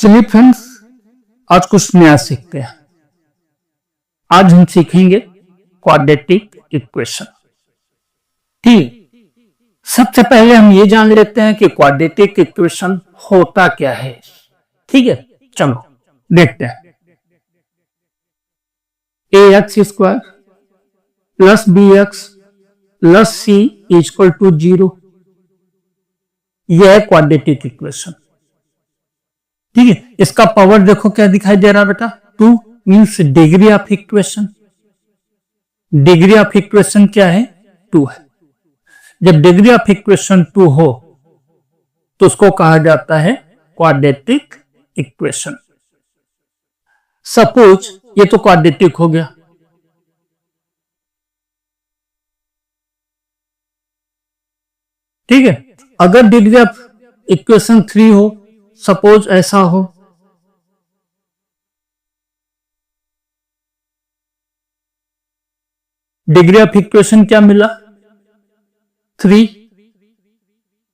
चलिए फ्रेंड्स, आज कुछ नया सीखते हैं। आज हम सीखेंगे क्वाड्रेटिक इक्वेशन। ठीक, सबसे पहले हम ये जान लेते हैं कि क्वाड्रेटिक इक्वेशन होता क्या है। ठीक है, चलो देखते हैं। ax square plus bx plus c equal to 0, यह है क्वाड्रेटिक इक्वेशन। ठीक है, इसका पावर देखो क्या दिखाई दे रहा बेटा, 2 means degree of equation. Degree of equation क्या है, 2 है। जब डिग्री ऑफ इक्वेशन 2 हो तो उसको कहा जाता है क्वाड्रेटिक इक्वेशन। सपोज ये तो क्वाड्रेटिक हो गया, ठीक है। अगर डिग्री ऑफ इक्वेशन 3 हो, सपोज ऐसा हो, डिग्री ऑफ इक्वेशन क्या मिला, 3,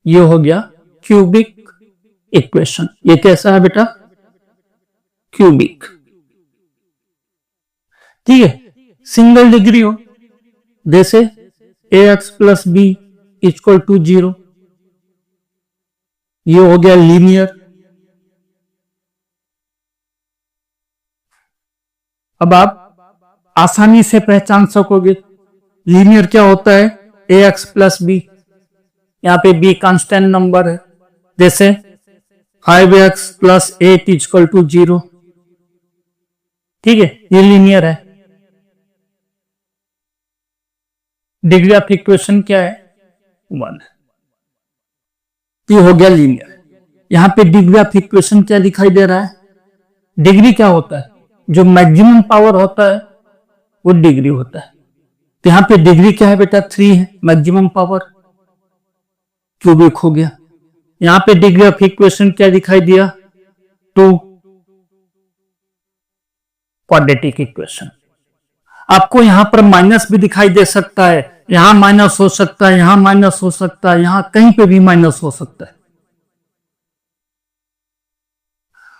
ये हो गया क्यूबिक इक्वेशन। ये कैसा है बेटा, क्यूबिक। ठीक है, सिंगल डिग्री हो, जैसे ax plus B equal to 0, ये हो गया लीनियर। अब आप आसानी से पहचान सकोगे लीनियर क्या होता है, ax प्लस बी, यहां पे b कांस्टेंट नंबर है, जैसे 5x प्लस 8 इक्वल टू 0। ठीक है, ये लीनियर है। डिग्री ऑफ इक्वेशन क्या है, 1। ये हो गया लीनियर। यहां पे डिग्री ऑफ इक्वेशन क्या दिखाई दे रहा है, डिग्री क्या होता है, जो मैक्सिमम पावर होता है वो डिग्री होता है। तो यहां पे डिग्री क्या है बेटा, 3 है, मैक्सिमम पावर, क्यूबिक हो गया। यहां पे डिग्री ऑफ इक्वेशन क्या दिखाई दिया, 2, क्वाड्रेटिक इक्वेशन। आपको यहां पर माइनस भी दिखाई दे सकता है, यहां माइनस हो सकता है, यहां माइनस हो सकता है, यहां कहीं पे भी माइनस हो सकता है।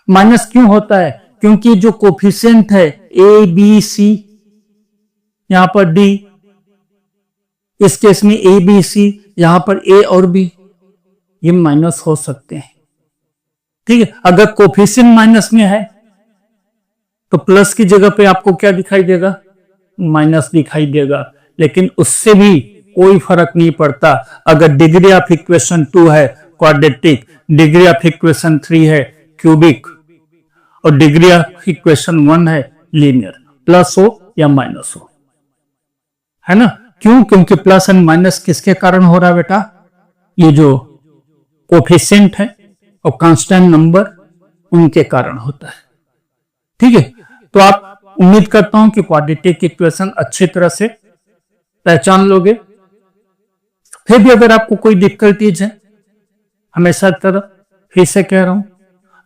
माइनस क्यों होता है, क्योंकि जो कोफिशिएंट है ए बी सी, यहां पर डी, इस केस में ए बी सी, यहां पर ए और बी, ये माइनस हो सकते हैं। ठीक है, अगर कोफिशिएंट माइनस में है तो प्लस की जगह पे आपको क्या दिखाई देगा, माइनस दिखाई देगा। लेकिन उससे भी कोई फर्क नहीं पड़ता। अगर डिग्री ऑफ इक्वेशन 2 है क्वाड्रेटिक, डिग्री ऑफ इक्वेशन 3 है क्यूबिक, और डिग्री ऑफ इक्वेशन 1 है लीनियर, प्लस हो या माइनस हो, है ना। क्यों, क्योंकि प्लस एंड माइनस किसके कारण हो रहा है बेटा, ये जो कोफिशिएंट है और कांस्टेंट नंबर, उनके कारण होता है। ठीक है, तो आप उम्मीद करता हूं कि क्वाड्रेटिक इक्वेशन अच्छी तरह से पहचान लोगे। फिर भी अगर आपको कोई डिफिकल्टीज है, हमेशा तरह फिर से कह रहा हूं,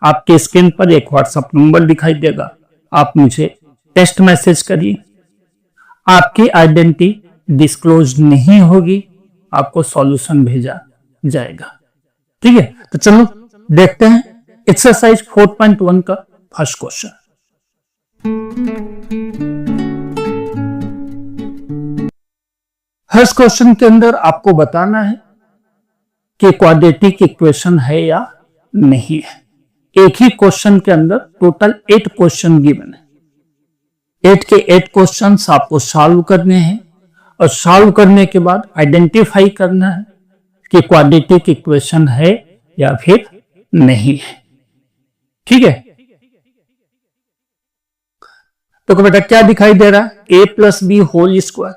आपके स्क्रीन पर एक व्हाट्सएप नंबर दिखाई देगा, आप मुझे टेक्स्ट मैसेज करिए। आपकी आइडेंटिटी डिस्क्लोज नहीं होगी, आपको सॉल्यूशन भेजा जाएगा। ठीक है, तो चलो देखते हैं एक्सरसाइज 4.1 का फर्स्ट क्वेश्चन। फर्स्ट क्वेश्चन के अंदर आपको बताना है कि क्वाड्रेटिक इक्वेशन है या नहीं है। एक ही क्वेश्चन के अंदर टोटल 8 क्वेश्चन गिवन है। 8 के 8 क्वेश्चंस आपको सॉल्व करने हैं, और सॉल्व करने के बाद आइडेंटिफाई करना है कि क्वाड्रेटिक इक्वेशन है या फिर नहीं है। ठीक है, तो बेटा क्या दिखाई दे रहा है, a plus B whole square.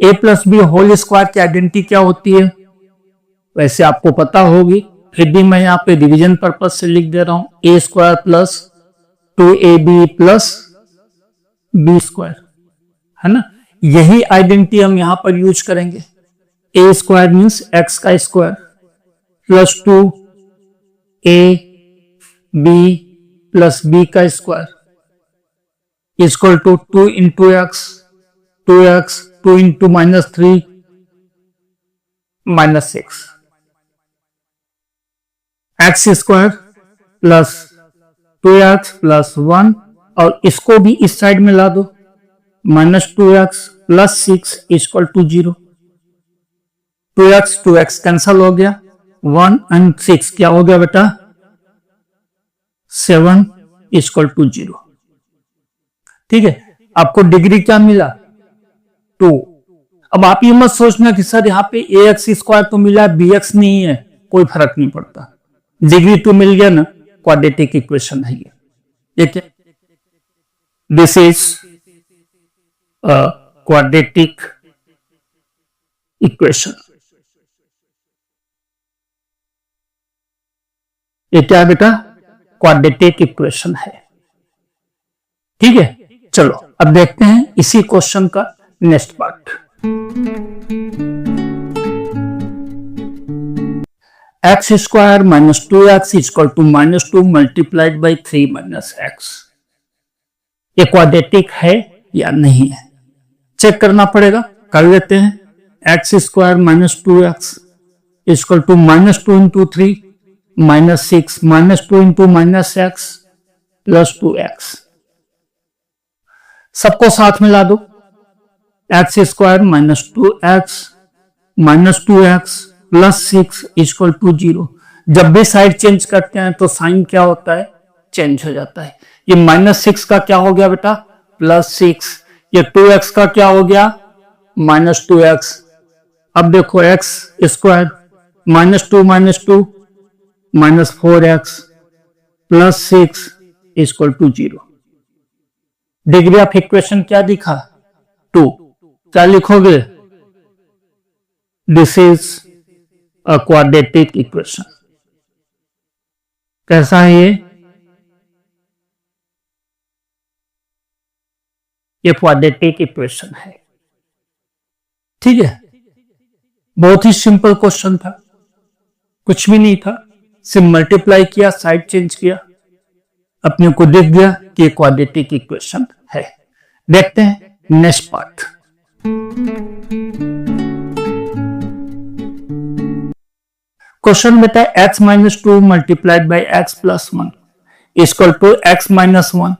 a plus B whole square की आइडेंटिटी क्या होती है, वैसे आपको पता होगी, फिर भी मैं यहां पे रिवीजन पर्पज से लिख दे रहा हूं, a square plus 2ab plus B square, है ना। यही आइडेंटिटी हम यहां पर यूज करेंगे। a स्क्वायर मीन्स x का square plus 2ab plus b का square equal to 2 into x, 2x, 2 into minus 3 minus 6। X square plus 2x plus 1, और इसको भी इस साइड में ला दो, -2x plus 6 equal to 0। 2x cancel हो गया, 1 एंड 6 क्या हो गया बेटा, 7 इक्वल टू 0। ठीक है, आपको डिग्री क्या मिला, 2। अब आप ये मत सोचना कि सर यहाँ पे ax स्क्वायर तो मिला, bx नहीं है, कोई फर्क नहीं पड़ता, डिग्री तो मिल गया ना, क्वाड्रेटिक इक्वेशन है ये क्या, दिस इज क्वाड्रेटिक इक्वेशन। ये क्या बेटा, क्वाड्रेटिक इक्वेशन है। ठीक है, चलो अब देखते हैं इसी क्वेश्चन का next part. X square minus 2x equal to -2 multiplied by 3 minus X, ये क्वाड्रेटिक है या नहीं है, चेक करना पड़ेगा। कर लेते हैं, x square minus 2x equal to -2 into 3 -6 -2 into minus x plus 2x, सबको साथ मिला दो, X square -2x plus 6 equal to 0। जब भी साइड चेंज करते हैं तो साइन क्या होता है, चेंज हो जाता है। ये -6 का क्या हो गया बेटा, +6, ये 2x का क्या हो गया, -2x। अब देखो X square -2 -4x plus 6 equal to 0। Degree of equation क्या दिखा, 2। क्या लिखोगे, this is a quadratic equation. कैसा है ये क्वाड्रेटिक इक्वेशन है। ठीक है, बहुत ही सिंपल क्वेश्चन था, कुछ भी नहीं था, सिर्फ मल्टीप्लाई किया, साइड चेंज किया, अपने को दिख गया कि क्वाड्रेटिक इक्वेशन है। देखते हैं नेक्स्ट पार्ट। क्वेश्चन बेटा x minus 2 multiplied by X plus 1 equal to x minus 1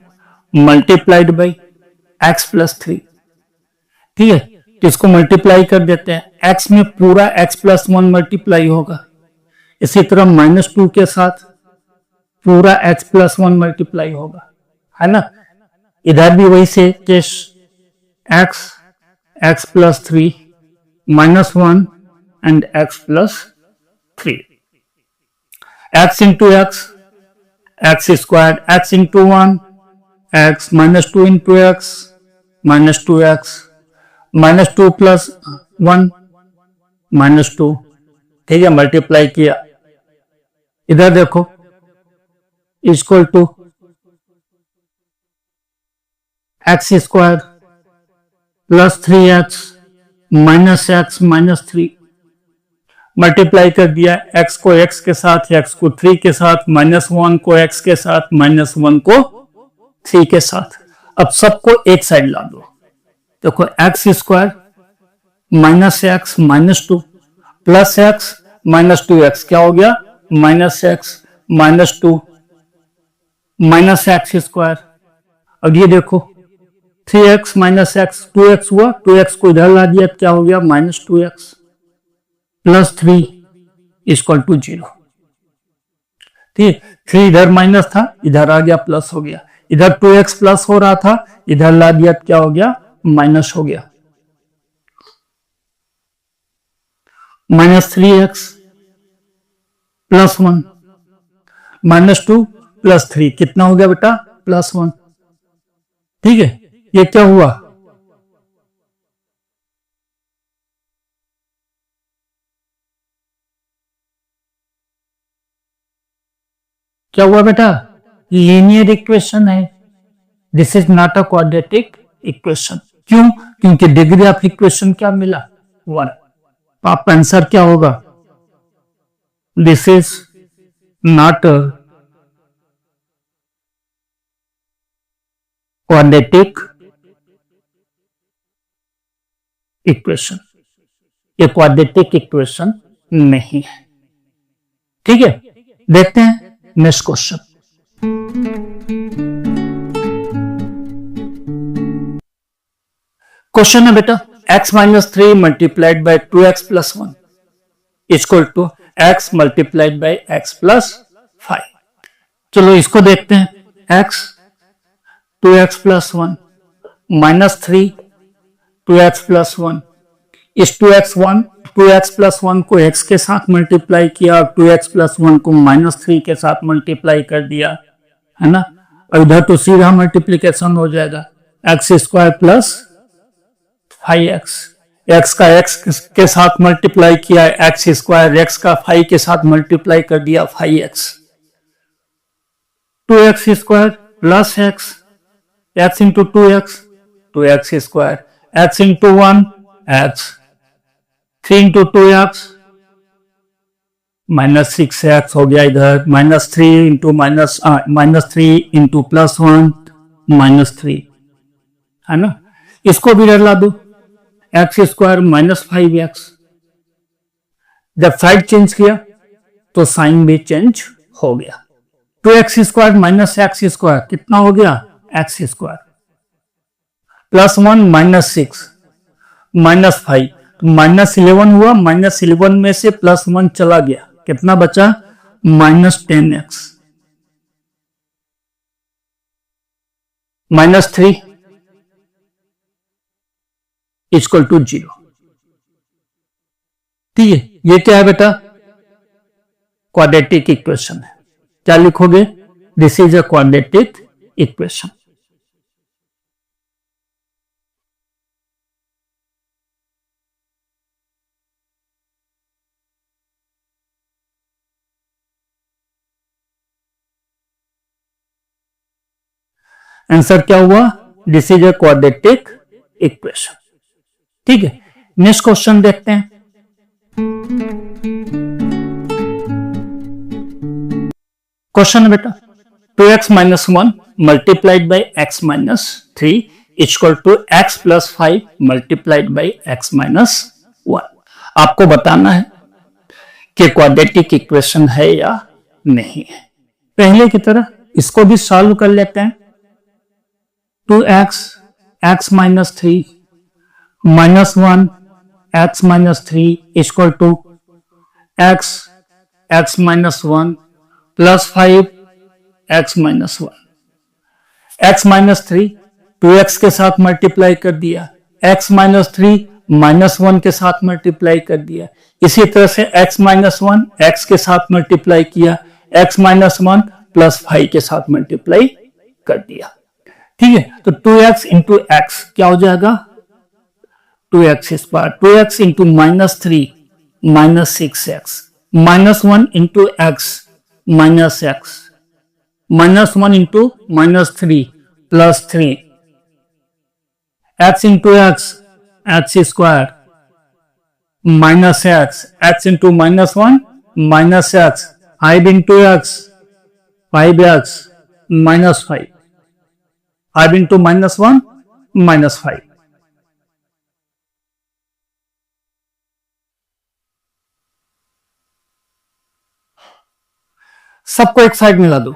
multiplied by X plus 3। ठीक है, तो इसको मल्टीप्लाई कर देते हैं, x में पूरा x प्लस 1 मल्टीप्लाई होगा, इसी तरह -2 के साथ पूरा x प्लस 1 मल्टीप्लाई होगा, है ना। इधर भी वही से case, x plus 3 -1 and x plus 3, x into X square, x into 1 x -2 into x -2x -2 plus 1 -2। ठीक है, मल्टीप्लाई किया, इधर देखो equal to X square plus 3x -x -3, multiply कर दिया, x को x के साथ, x को 3 के साथ, -1 को x के साथ, -1 को 3 के साथ। अब सबको एक साइड ला दो, देखो X square -x -2 plus x -2x क्या हो गया, -x -2 -x स्क्वायर। अब ये देखो 3x -x 2x हुआ, 2x को इधर ला दिया, क्या हो गया, -2x प्लस 3 इक्वल टू 0। ठीक, 3 इधर माइनस था, इधर आ गया प्लस हो गया, इधर 2x प्लस हो रहा था, इधर ला दिया, क्या हो गया, माइनस हो गया, -3x प्लस 1 -2 प्लस 3 कितना हो गया बेटा, +1। ठीक है, ये क्या हुआ, क्या हुआ बेटा, लीनियर इक्वेशन है, this is not a quadratic equation. क्यों, क्योंकि डिग्री ऑफ इक्वेशन क्या मिला, 1। आपका आंसर क्या होगा, this is not a quadratic equation, ये क्वाड्रेटिक इक्वेशन नहीं है। ठीक है, देखते हैं नेक्स्ट क्वेश्चन। क्वेश्चन है बेटा x minus 3 multiplied by 2x plus 1 equal to x multiplied by x plus 5। चलो इसको देखते हैं। x 2x plus 1 minus 3 2x plus 1, इस 2x प्लस 1 को x के साथ मल्टीप्लाई किया और 2x प्लस 1 को माइनस 3 के साथ मल्टीप्लाई कर दिया, है ना। और इधर तो सीधा मल्टीप्लीकेशन हो जाएगा, X square plus 5x, x का x के साथ मल्टीप्लाई किया एक्स स्क्वायर, x का 5 के साथ मल्टीप्लाई कर दिया 5x, 2x square plus x into 2x square, x into 1 x, 3 into 2x minus 6x हो गया, इधर माइनस 3 इंटू प्लस 1 माइनस 3, है ना। इसको भी इधर ला दो, एक्स स्क्वायर माइनस 5x, जब साइड चेंज किया तो साइन भी चेंज हो गया। 2x square minus x square कितना हो गया, x square plus 1 minus 6 minus 5, minus 11 हुआ, माइनस 11 में से प्लस 1 चला गया, कितना बचा minus 10x, minus 3 equal to 0। ठीक है, ये क्या है बेटा, क्वाड्रेटिक इक्वेशन है। क्या लिखोगे, this is a quadratic equation. Answer क्या हुआ, this is a quadratic equation. ठीक है, नेक्स्ट क्वेश्चन देखते हैं। क्वेश्चन है बेटा 2x minus 1 multiplied by x minus 3 equal to x plus 5 multiplied by x minus 1। आपको बताना है कि क्वाड्रेटिक इक्वेशन है या नहीं है। पहले की तरह इसको भी सॉल्व कर लेते हैं। 2x x minus 3 minus 1 x minus 3 equal to x minus 1 plus 5 x minus 1। x minus 3 2x के साथ मल्टीप्लाई कर दिया, x माइनस 3 माइनस 1 के साथ मल्टीप्लाई कर दिया। इसी तरह से x माइनस 1 x के साथ मल्टीप्लाई किया, x माइनस 1 प्लस 5 के साथ मल्टीप्लाई कर दिया। ठीक है, तो 2x इंटू एक्स क्या हो जाएगा, 2x square, 2x into minus 3 minus 6x, minus 1 into x minus x, minus 1 into minus 3 plus 3, x into X square minus x into minus 1 minus x, 5 into x 5x minus 5, 5 into minus 1 minus 5। सबको एक side मिला दो।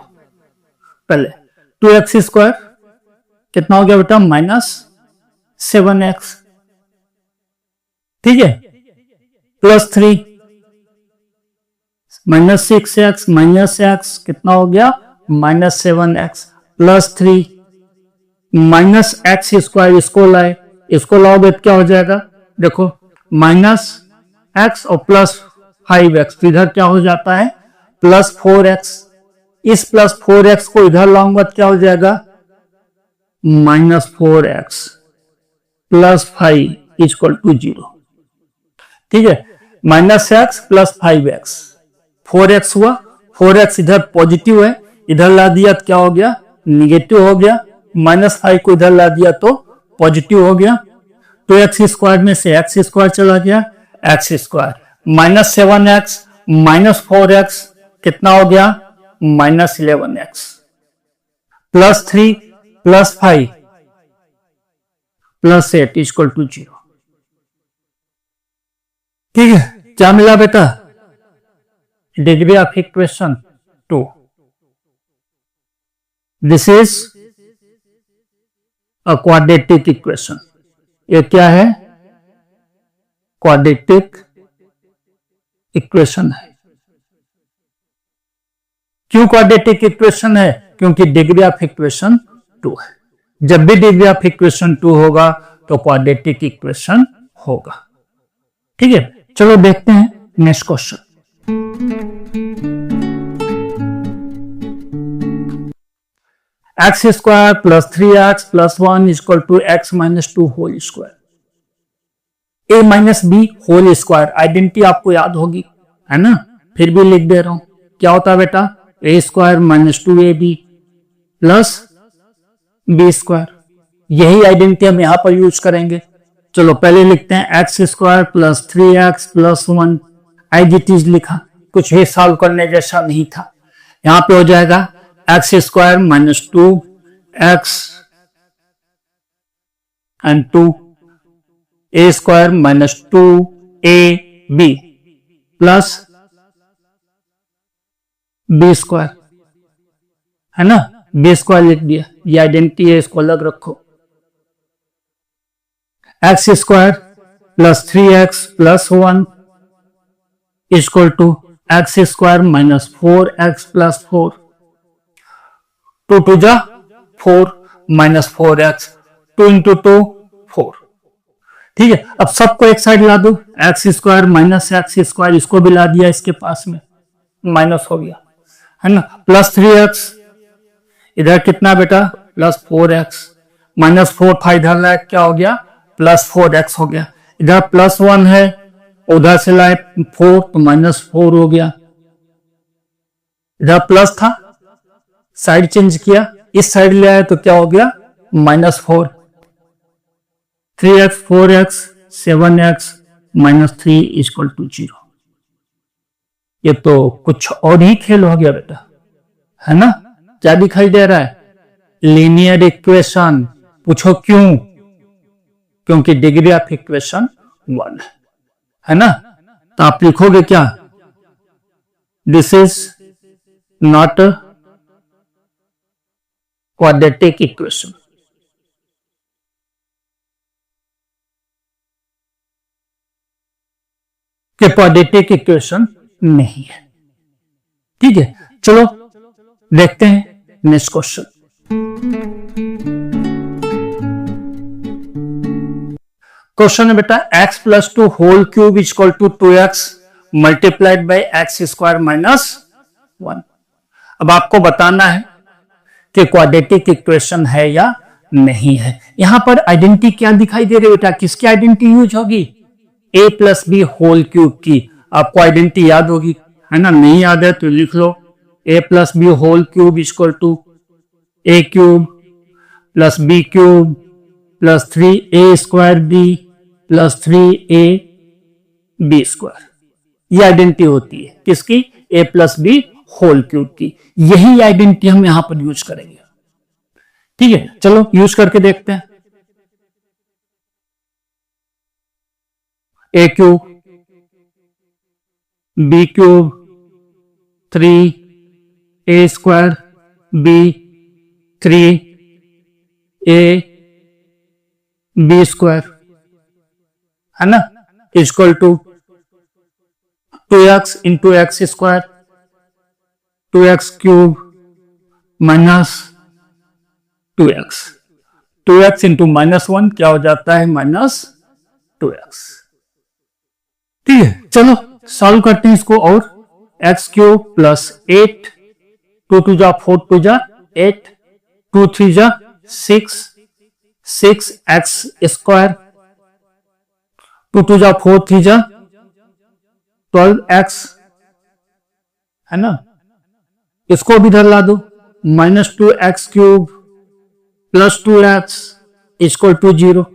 पहले 2x square कितना हो गया बेटा, minus 7x। ठीक है, plus 3 minus 6x minus x कितना हो गया, minus 7x, plus 3 minus x square, इसको लाए, इसको लाओगे तो क्या हो जाएगा, देखो माइनस एक्स और प्लस 5x, तो इधर क्या हो जाता है प्लस 4x, इस प्लस 4x को इधर लाऊंगा तो क्या हो जाएगा minus 4x plus 5 equal to 0। ठीक है, minus x plus 5x, 4x हुआ, 4x इधर पॉजिटिव है, इधर ला दिया तो क्या हो गया निगेटिव हो गया, माइनस 5 को इधर ला दिया तो पॉजिटिव हो गया। तो एक्स स्क्वायर में से एक्स स्क्वायर चला गया, x square minus 7x minus 4x कितना हो गया minus 11x, plus 3 plus 5 plus 8 equal to 0। ठीक है, क्या मिला बेटा, degree of equation 2. This is a quadratic equation. ये क्या है? क्वाड्रेटिक इक्वेशन है. क्यों क्वाड्रेटिक इक्वेशन है? क्योंकि डिग्री ऑफ इक्वेशन 2 है. जब भी डिग्री ऑफ इक्वेशन 2 होगा तो क्वाड्रेटिक इक्वेशन होगा. ठीक है, चलो देखते हैं next question. X square plus 3x plus 1 equal to X minus 2 whole square. A minus B whole square identity आपको याद होगी, है ना? फिर भी लिख दे रहा हूं. क्या होता है बेटा? A square minus 2ab plus B square. यही आइडेंटिटी हम यहां पर यूज करेंगे. चलो पहले लिखते हैं x square plus 3x plus 1. As it is लिखा, कुछ ही सॉल्व करने जैसा नहीं था. यहां पे हो जाएगा X square minus 2x and 2 A square minus 2ab plus B square, है ना? बी स्क्वायर लिख दिया. ये आइडेंटिटी है, इसको अलग रखो. X square plus 3x plus 1 equal to X square minus 4x plus 4. 2 2 जा 4 माइनस 4x. 2 इंटू 2 4. ठीक है, अब सबको एक साइड ला दो. X square minus x square, इसको भी ला दिया इसके पास में, माइनस हो गया, है ना? Plus 3x. इधर कितना बेटा? Plus 4x. माइनस 4 था इधर लाए, क्या हो गया? प्लस 4x हो गया. इधर प्लस 1 है, उधर से लाए 4 तो माइनस 4 हो गया. इधर प्लस था, साइड चेंज किया, इस साइड ले आए तो क्या हो गया? Minus 4. 3x 4x 7x minus 3 equal to 0. ये तो कुछ और ही खेल हो गया बेटा, है ना? क्या दिखाई दे रहा है? Linear equation. पूछो क्यों? क्योंकि डिग्री ऑफ इक्वेशन 1 है ना? तो आप लिखोगे क्या? This is not quadratic equation. कि क्वाड्रेटिक इक्वेशन नहीं है. ठीक है, चलो देखते हैं नेक्स्ट क्वेश्चन. क्वेश्चन है बेटा x plus 2 whole cube equal to 2x multiplied by X square minus 1. अब आपको बताना है कि क्वाड्रेटिक इक्वेशन है या नहीं है. यहां पर आइडेंटिटी क्या दिखाई दे रही है बेटा? किसकी आइडेंटिटी यूज होगी? a plus B whole cube की. आपको आइडेंटिटी याद होगी, है ना? नहीं याद है तो लिख लो. a plus B whole cube equal to a cube plus b cube plus 3a square b plus 3a b square. ये आइडेंटिटी होती है किसकी? a plus B whole cube की. यही आइडेंटिटी हम यहां पर यूज करेंगे. ठीक है, चलो यूज करके देखते हैं. a cube b cube 3a square b 3a b square, है ना? Equal to 2x into X square 2x cube minus 2x. 2x into minus 1 क्या हो जाता है? Minus 2x. ठीक है, चलो सॉल्व करते हैं इसको. और x क्यूब प्लस 8 2 2 जा 4 2 जा 8 2 3 जा 6 एक्स स्क्वायर 2 2 जा 4 3 जा 12x, है ना? इसको भी इधर ला दो. Minus 2x cube plus 2x equal to 0.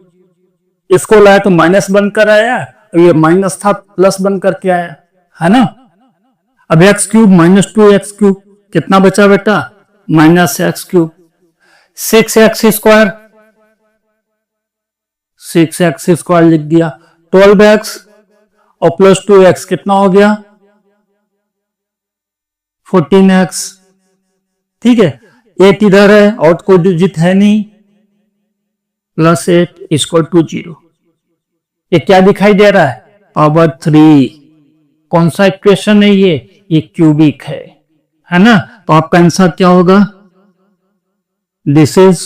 इसको लाया तो माइनस बनकर आया, ये माइनस था प्लस बन करके आया, है ना? अब x cube minus 2x cube कितना बचा बेटा? Minus x cube. 6x square 6x square लिख दिया. 12x और प्लस 2x कितना हो गया? 14x, ठीक है, 8 इधर है और कोई डिजिट है नहीं, प्लस 8 इक्वल टू 0। ये क्या दिखाई दे रहा है? पावर 3। कौन सा इक्वेशन है ये क्यूबिक है ना? तो आपका आंसर क्या होगा? This is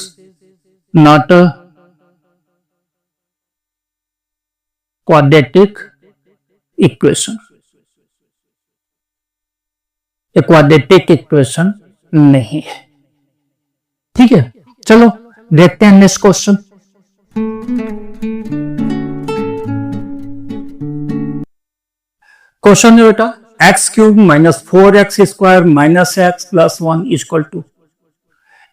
not a quadratic equation. ये क्वाड्रेटिक इक्वेशन नहीं है, ठीक है। चलो देखते हैं नेक्स्ट क्वेश्चन। क्वेश्चन है बेटा, X cube minus 4x square minus x plus 1 equal to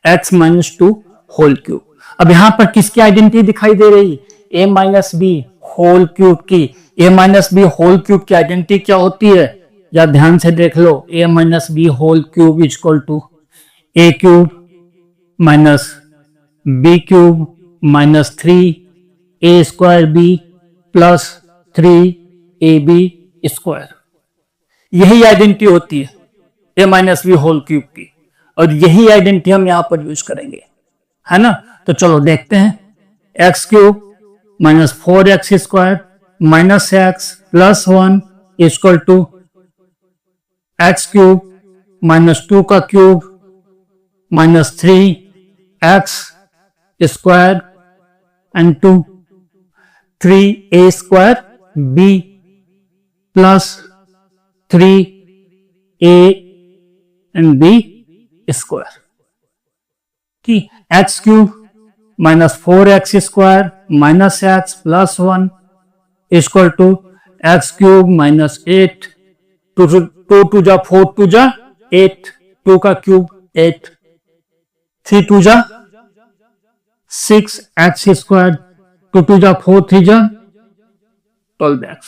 X minus 2 whole cube. अब यहां पर किसकी आइडेंटिटी दिखाई दे रही? a minus B whole cube की। a minus B whole cube की आइडेंटिटी क्या होती है? या ध्यान से देख लो, a minus B whole cube equal to a cube minus B cube minus 3a square B plus 3ab square. यही आइडेंटिटी होती है a minus B whole cube की, और यही आइडेंटिटी हम यहां पर यूज करेंगे, है ना? तो चलो देखते हैं। X cube minus 4x square minus x plus 1 equal to x cube minus 2 का cube minus 3x square and 2 3a square b plus 3a and b square, ठीक। X cube minus 4x square minus x plus 1 equal to x cube minus 8 2 to जा 4 to जा 8 2 का cube 8 3 to जा 6 x square 2 to जा 4 3 जा 12x,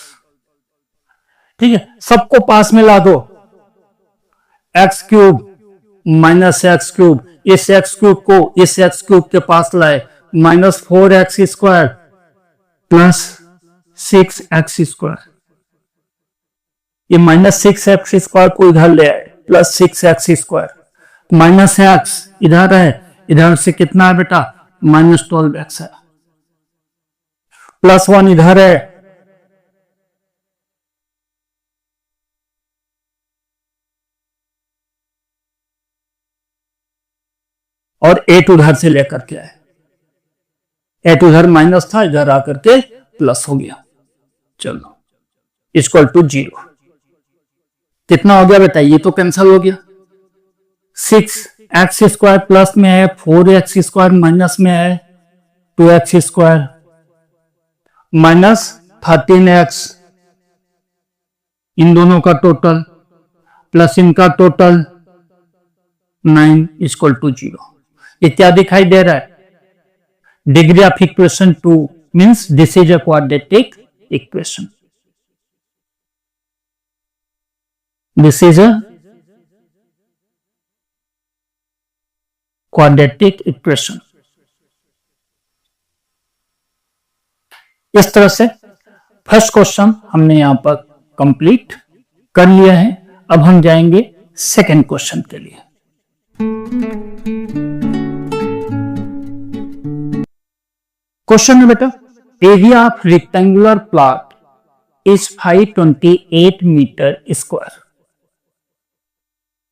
ठीक है। सबको पास में ला दो। X cube minus x cube, इस एक्स क्यूब को इस एक्स क्यूब के पास लाए, minus 4x square plus 6x square. ये माइनस 6x स्क्वायर को इधर ले आए, plus 6x square minus x इधर है, इधर से कितना है बेटा? माइनस 12x है, प्लस 1 इधर है, और 8 उधर से लेकर के आए, 8 उधर माइनस था, इधर आकर के प्लस हो गया। चलो इक्वल टू 0। कितना हो गया बेटा? ये तो कैंसिल हो गया। 6x स्क्वायर प्लस में है, 4x स्क्वायर माइनस में है, 2x स्क्वायर माइनस 13x, इन दोनों का टोटल प्लस इनका टोटल 9 इक्वल टू 0। ये क्या दिखाई दे रहा है? Degree of equation 2 means this is a quadratic equation. This is a quadratic equation. इस तरह से फर्स्ट क्वेश्चन हमने यहां पर कंप्लीट कर लिया है। अब हम जाएंगे सेकंड क्वेश्चन के लिए। क्वेश्चन है बेटा, area of rectangular plot is 528 metre square,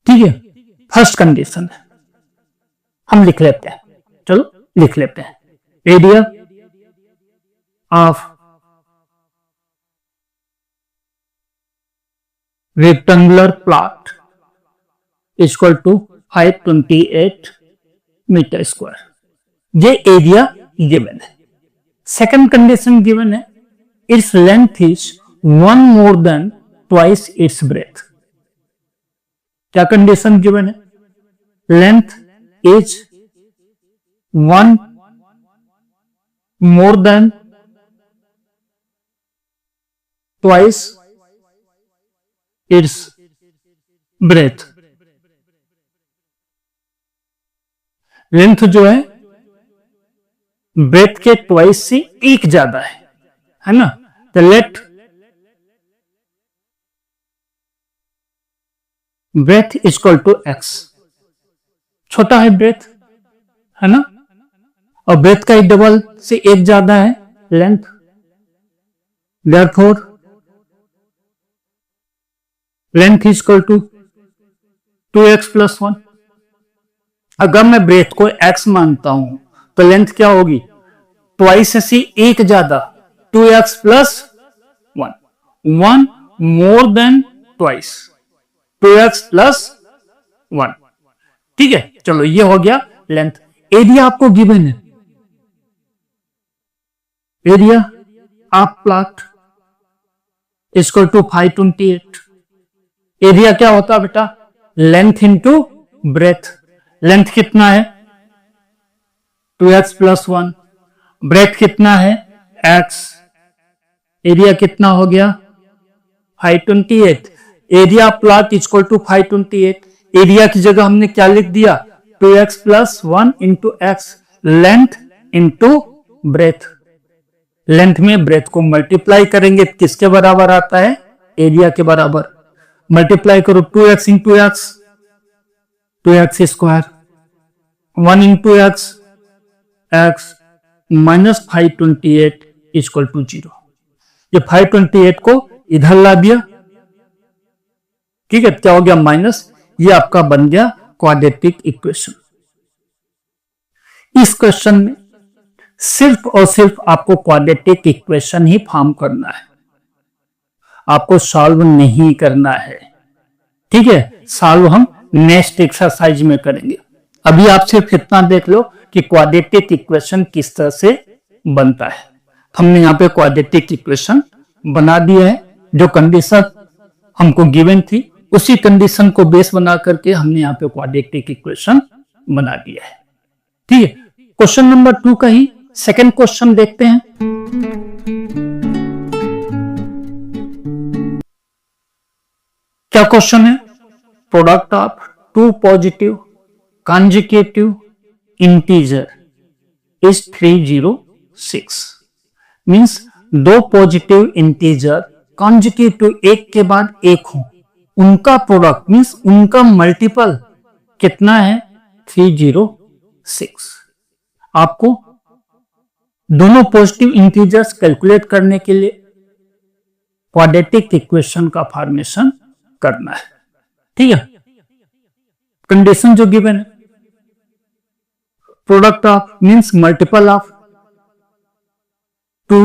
ठीक है। फर्स्ट कंडीशन है, हम लिख लेते हैं, चलो लिख लेते हैं। Area of rectangular plot equal to 528 metre square. ये एरिया गिवन है। सेकंड कंडीशन गिवन है, its length is 1 more than twice its breadth. क्या कंडीशन गिवन है? Length is 1 more than twice its breadth. Length जो है breath के twice से एक ज्यादा है ना? तो let breadth equal to X, छोटा है ब्रेथ, है ना, और ब्रेथ का एक डबल से एक ज्यादा है length, therefore length equal to 2x plus 1। अगर मैं ब्रेथ को x मानता हूं तो लेंथ क्या होगी, ट्वाइस से एक ज्यादा, 2x plus 1, 1 more than twice, 2x plus 1। ठीक है, चलो ये हो गया लेंथ। एरिया आपको गिवन है, एरिया आप प्लॉट इक्वल टू 528। एरिया क्या होता है बेटा, लेंथ इंटू ब्रेथ। लेंथ कितना है 2x प्लस 1, ब्रेथ कितना है x, एरिया कितना हो गया 528। Area plot equal to 528। Area की जगह हमने क्या लिख दिया, 2x plus 1 into x, length into breadth. Length में ब्रेथ को मल्टीप्लाई करेंगे किसके बराबर आता है, एरिया के बराबर। मल्टीप्लाई करो 2x into x, 2x square, 1 into x, x minus 528 equal to 0। ये 528 को इधर ला दिया, ठीक है, क्या हो गया माइनस, ये आपका बन गया क्वाड्रेटिक इक्वेशन। इस क्वेश्चन में सिर्फ और सिर्फ आपको क्वाड्रेटिक इक्वेशन ही फॉर्म करना है, आपको सॉल्व नहीं करना है, ठीक है। सॉल्व हम नेक्स्ट एक्सरसाइज में करेंगे। अभी आप सिर्फ इतना देख लो कि क्वाड्रेटिक इक्वेशन किस तरह से बनता है। हमने यहाँ पे क्वाड्रेटिक इक्वेशन बना दिया है, जो कंडीशन हमको गिवन थी उसी कंडीशन को बेस बना करके हमने यहाँ पे क्वाड्रेटिक इक्वेशन बना दिया है, ठीक है। क्वेश्चन नंबर 2 का ही सेकेंड क्वेश्चन देखते हैं। क्या क्वेश्चन है, product of two positive conjugative integer is 306। Means दो पॉजिटिव इंटीजर कॉन्जुगेटिव एक के बाद एक हो, उनका प्रोडक्ट मींस उनका मल्टीपल कितना है 306। आपको दोनों पॉजिटिव इंटीजर्स कैलकुलेट करने के लिए क्वाड्रेटिक इक्वेशन का फॉर्मेशन करना है, ठीक है। कंडीशन जो गिवन है, product of means multiple of two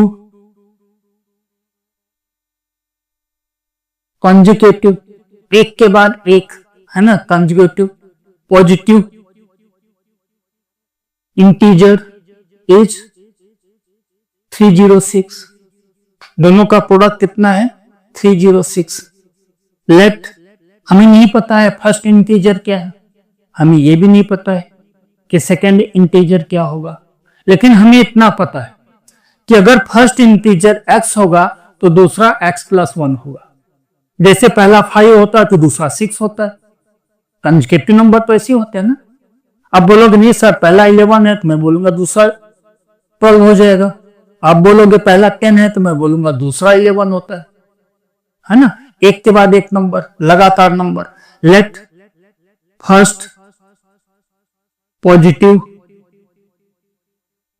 conjugative एक के बाद एक, है ना, कॉन्जुगेटिव पॉजिटिव इंटीजर इज 306। दोनों का प्रोडक्ट कितना है 306। लेट, हमें नहीं पता है फर्स्ट इंटीजर क्या है, हमें यह भी नहीं पता है कि सेकंड इंटीजर क्या होगा, लेकिन हमें इतना पता है कि अगर फर्स्ट इंटीजर x होगा तो दूसरा x प्लस 1 होगा। जैसे पहला 5 होता है तो दूसरा 6 होता है। कंजुगेटिव नंबर तो ऐसे होते हैं ना। अब बोलोगे नहीं सर पहला 11 है तो मैं बोलूंगा दूसरा 12 हो जाएगा। आप बोलोगे पहला 10 है तो मैं बोलूंगा दूसरा 11 होता है ना। एक के बाद एक नंबर, लगातार नंबर। Let first positive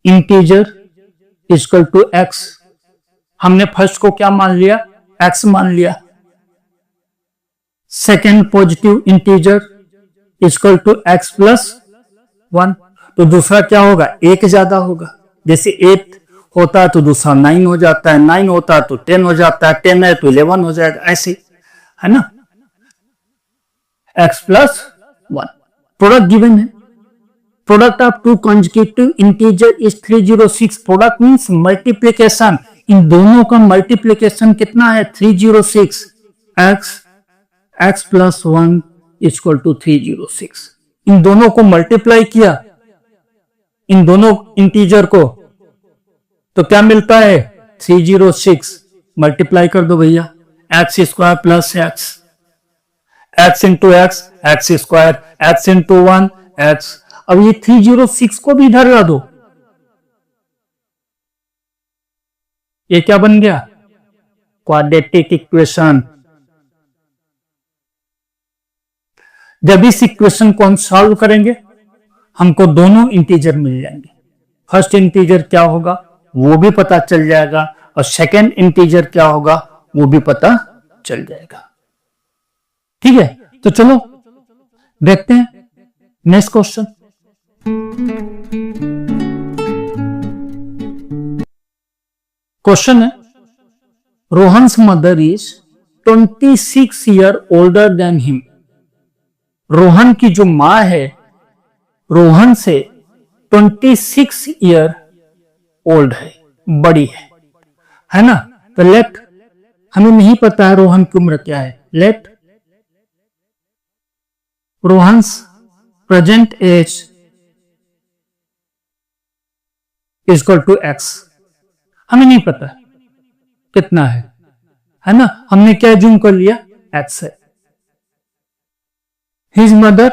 integer equal to x। हमने फर्स्ट को क्या मान लिया, x मान लिया। Second positive integer equal to x plus 1, तो दूसरा क्या होगा, एक ज्यादा होगा। जैसे 8 होता है तो दूसरा 9 हो जाता है, 9 होता है तो 10 हो जाता है, 10 है तो 11 हो जाएगा, ऐसे, है ना। x प्लस 1 प्रोडक्ट गिवन है। Product of two conjugative integer is 306। Product means multiplication, इन दोनों का मल्टीप्लीकेशन कितना है 306। x plus 1 equal to 306। इन दोनों को मल्टीप्लाई किया, इन दोनों इंटीजर को, तो क्या मिलता है 306। मल्टीप्लाई कर दो भैया, x square plus x into X square, x into 1 x. अब ये 306 को भी इधर ला दो, ये क्या बन गया, क्वाड्रेटिक इक्वेशन। जब इस इक्वेशन को हम सॉल्व करेंगे हमको दोनों इंटीजर मिल जाएंगे। फर्स्ट इंटीजर क्या होगा वो भी पता चल जाएगा और सेकेंड इंटीजर क्या होगा वो भी पता चल जाएगा। ठीक है, तो चलो देखते हैं नेक्स्ट क्वेश्चन। क्वेश्चन है Rohan's mother is 26 year older than him. Rohan की जो मां है रोहन से 26 ईयर ओल्ड है, बड़ी है ना। तो लेट, हमें नहीं पता है रोहन की उम्र क्या है, let Rohan's present age equal to x. हमें नहीं पता कितना है ना, हमने क्या जूम कर लिया एक्स है। His mother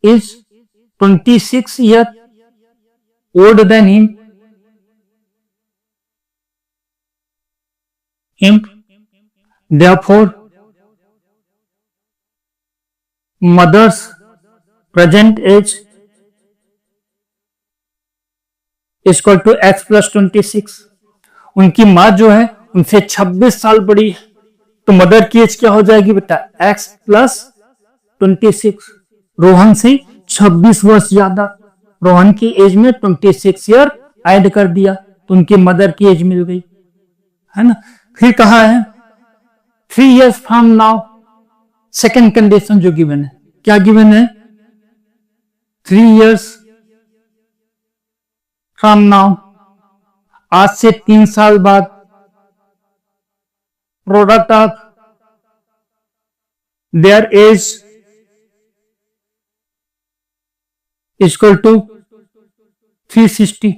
is 26 year old than him, therefore mother's present age is equal to x plus 26। उनकी मां जो है उनसे 26 साल बड़ी है, तो मदर की एज क्या हो जाएगी बेटा x प्लस 26। रोहन से 26 वर्ष ज्यादा, रोहन की एज में 26 ईयर ऐड कर दिया तो उनकी मदर की एज मिल गई, है ना। फिर कहा है 3 years from now, second condition जो गिवन है, क्या गिवन है 3 years फ्रॉम नाउ, आज से 3 साल बाद product of their age equal to 360।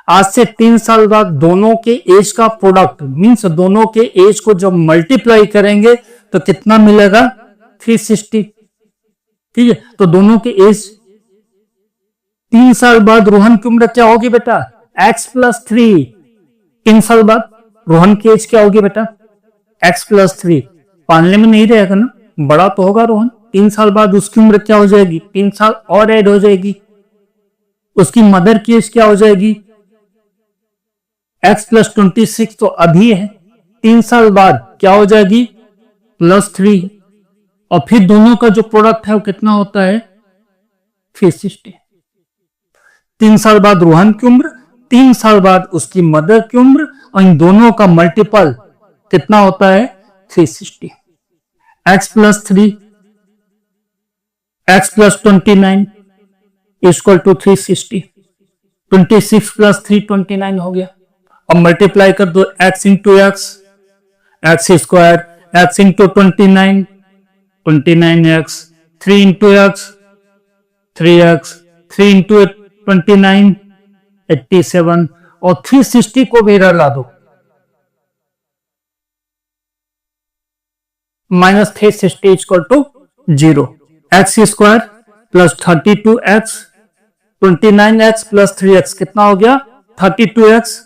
आज से 3 साल बाद दोनों के एज का प्रोडक्ट मींस दोनों के एज को जब मल्टीप्लाई करेंगे तो कितना मिलेगा 360। ठीक है, तो दोनों के एज 3 साल बाद रोहन की उम्र क्या होगी बेटा x प्लस 3। 3 साल बाद रोहन की एज क्या होगी बेटा x प्लस 3। पालने में नहीं रहेगा ना, बड़ा तो होगा रोहन। 3 साल बाद उसकी उम्र क्या हो जाएगी 3 साल और ऐड हो जाएगी। उसकी मदर की एज क्या हो जाएगी x प्लस 26 तो अभी है, 3 साल बाद क्या हो जाएगी प्लस 3, और फिर दोनों का जो प्रोडक्ट है वो कितना होता है 360। 3 साल बाद रोहन की उम्र, 3 साल बाद उसकी मदर की उम्र, और इन दोनों का मल्टीपल कितना होता है 360। x plus 3 x plus 29 equal to 360। 26 plus 3 29 हो गया। अब मल्टीप्लाई कर दो x into x, x square, x into 29 29x, 3 into x 3x, 3 into 29 87, और 360 को भी रला दो, minus 360 equal to 0। X square plus 32x 29x plus 3x कितना हो गया 32x,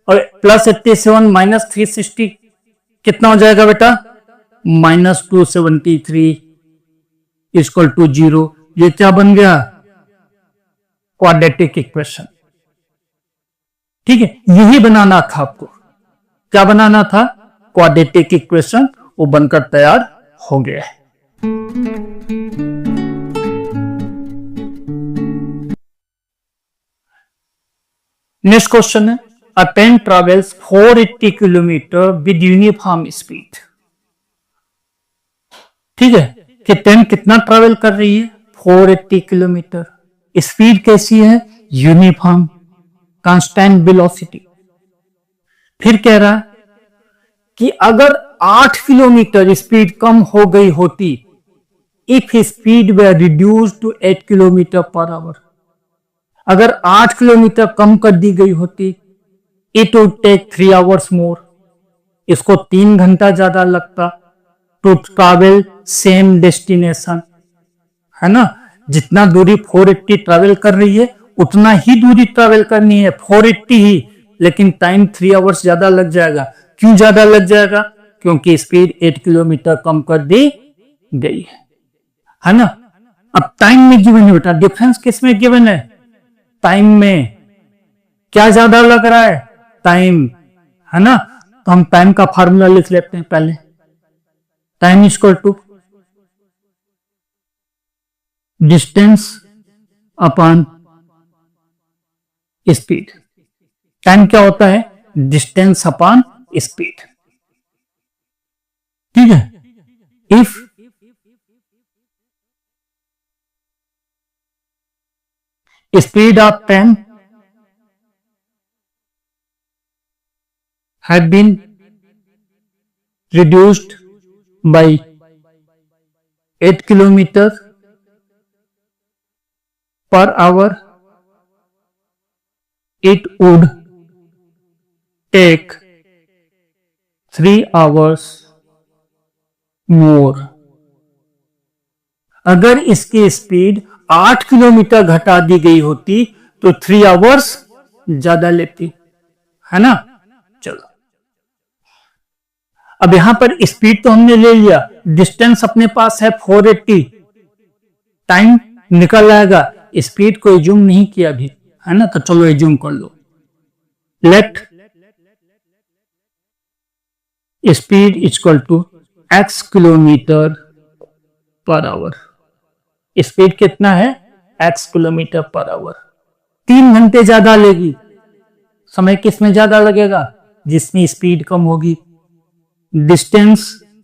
और प्लस 87 माइनस 360 कितना हो जाएगा बेटा माइनस 273 इक्वल टू 0। ये क्या बन गया क्वाड्रेटिक इक्वेशन। ठीक है, यही बनाना था आपको, क्या बनाना था क्वाड्रेटिक इक्वेशन, वो बनकर तैयार हो गया है। नेक्स्ट क्वेश्चन है A train travels 480 kilometre with uniform speed. ठीक है, कि ट्रेन कितना ट्रेवल कर रही है 480 किलोमीटर, स्पीड कैसी है यूनिफॉर्म कांस्टेंट वेलोसिटी। फिर कह रहा है कि अगर 8 किलोमीटर स्पीड कम हो गई होती, if speed were reduce to 8 kilometre per hour, अगर 8 किलोमीटर कम कर दी गई होती, it would take 3 hours more, इसको 3 घंटा ज्यादा लगता टू ट्रैवल सेम डेस्टिनेशन, है ना। जितना दूरी 480 ट्रैवल कर रही है उतना ही दूरी ट्रैवल करनी है 480 ही, लेकिन टाइम 3 आवर्स ज्यादा लग जाएगा। क्यों ज्यादा लग जाएगा, क्योंकि स्पीड 8 किलोमीटर कम कर दी गई है ना। अब टाइम में गिवन है बेटा, डिफरेंस किस में गिवन है? टाइम में। क्या ज्यादा लग रहा है? टाइम, है ना। तो हम टाइम का फार्मूला लिख लेते हैं पहले। Time equal to distance upon speed. Time क्या होता है? Distance upon speed. ठीक है। If speed of pen had been reduced by 8 kilometer per hour, it would take 3 hours more। अगर इसकी स्पीड 8 किलोमीटर घटा दी गई होती तो 3 आवर्स ज्यादा लेती, है ना। चलो, अब यहां पर स्पीड तो हमने ले लिया, डिस्टेंस अपने पास है 480, टाइम निकल आएगा, स्पीड को एज्यूम नहीं किया अभी, है ना। तो चलो एज्यूम कर लो। Let speed equal to x kilometre per hour. Speed कितना है? x kilometre per our. 3 घंटे ज्यादा लेगी। समय किसमें ज्यादा लगेगा? जिसमें स्पीड कम होगी। डिस्टेंस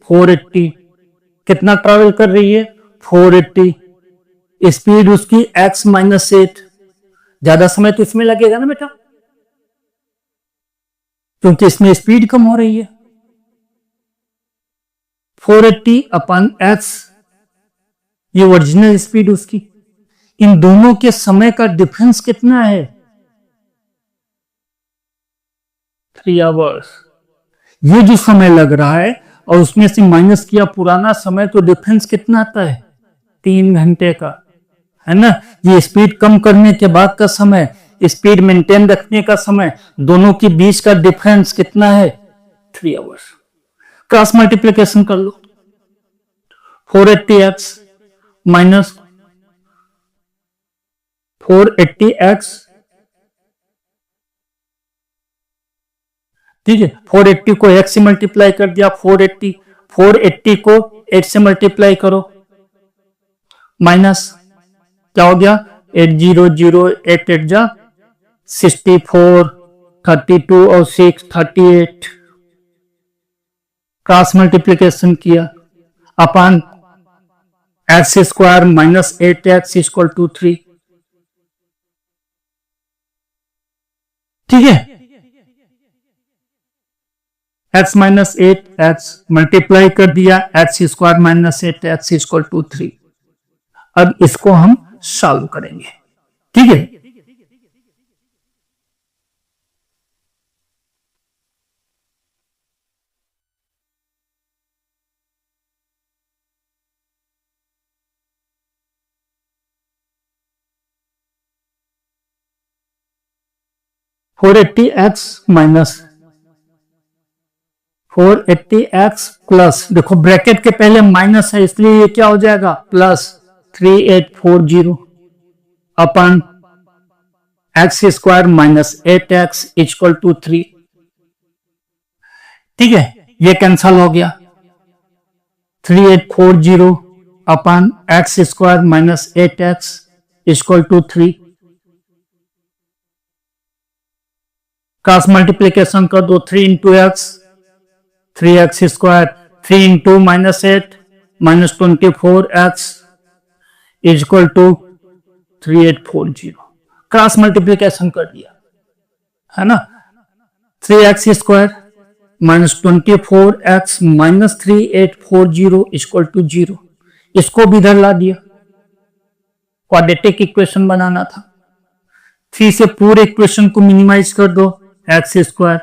480, कितना ट्रैवल कर रही है? 480। स्पीड उसकी x माइनस 8, ज्यादा समय तो इसमें लगेगा ना बेटा, क्योंकि इसमें स्पीड कम हो रही है। 480 अपॉन x, ये ओरिजिनल स्पीड उसकी। इन दोनों के समय का डिफरेंस कितना है? 3 आवर्स। ये जो समय लग रहा है और उसमें से माइनस किया पुराना समय, तो डिफरेंस कितना आता है? 3 घंटे का, है ना। ये स्पीड कम करने के बाद का समय, स्पीड मेंटेन रखने का समय, दोनों के बीच का डिफरेंस कितना है? 3 आवर्स। क्रॉस मल्टीप्लीकेशन कर लो। 480x माइनस 480x, ठीक है। 480 को x से मल्टीप्लाई कर दिया, 480 को 8 से मल्टीप्लाई करो, माइनस क्या हो गया? 800, 8 जा 64, 32 और 6 38। क्रॉस मल्टीप्लीकेशन किया, upon x square minus 8x equal to 3। ठीक है। x माइनस 8x मल्टीप्लाई कर दिया, x square minus 8x equal to 3। अब इसको हम सॉल्व करेंगे। ठीक है। Four 480x minus 480x plus, देखो ब्रैकेट के पहले माइनस है इसलिए ये क्या हो जाएगा? Plus 3840 upon x square minus 8x equal to 3। ठीक है, ये कैंसल हो गया। 3840 upon x square minus 8x equal to 3। Cross multiplication कर दो, 3 into x 3x square, 3 into minus 8 minus 24x equal to 3840। Cross multiplication कर दिया, है ना। 3x square minus 24x minus 3840 equal to 0। इसको भी इधर ला दिया, क्वाड्रेटिक इक्वेशन बनाना था। 3 से पूरे इक्वेशन को मिनिमाइज कर दो, एक्स स्क्वायर,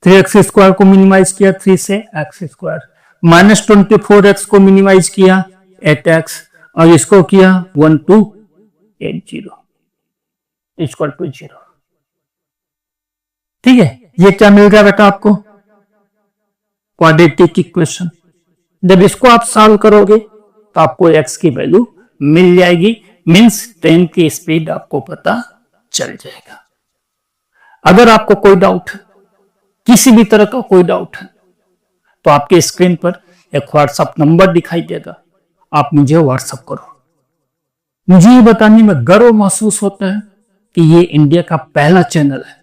3x स्क्वायर को मिनिमाइज किया 3 से एक्स स्क्वायर, माइनस 24x को मिनिमाइज किया 8x और इसको किया 1280 इक्वल टू 0। ठीक है, ये क्या मिल गया बेटा आपको? Quadratic equation. जब इसको आप सॉल्व करोगे तो आपको x की वैल्यू मिल जाएगी, मीन्स ट्रेन की स्पीड आपको पता चल जाएगा। अगर आपको कोई डाउट है, किसी भी तरह का कोई डाउट है, तो आपके स्क्रीन पर एक व्हाट्सएप नंबर दिखाई देगा, आप मुझे व्हाट्सएप करो। मुझे ये बताने में गर्व महसूस होता है कि ये इंडिया का पहला चैनल है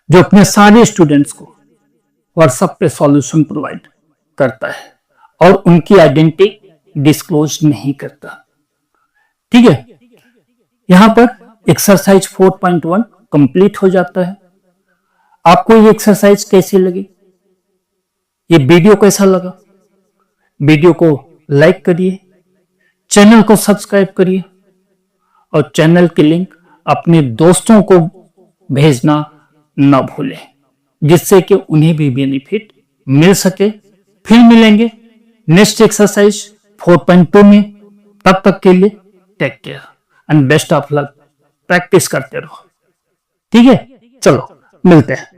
जो अपने सारे स्टूडेंट्स को व्हाट्सएप पे सॉल्यूशन प्रोवाइड करता है और उनकी आइडेंटिटी डिस्क्लोज नहीं करता। ठीक है, यहां पर एक्सरसाइज 4.1 कंप्लीट हो जाता है। आपको ये एक्सरसाइज कैसी लगी, ये वीडियो कैसा लगा? वीडियो को लाइक करिए, चैनल को सब्सक्राइब करिए और चैनल की लिंक अपने दोस्तों को भेजना न भूलें, जिससे कि उन्हें भी बेनिफिट मिल सके। फिर मिलेंगे नेक्स्ट एक्सरसाइज 4.2 में। तब तक के लिए take care and best of luck. Practice करते रहो। ठीक है, चलो मिलते हैं।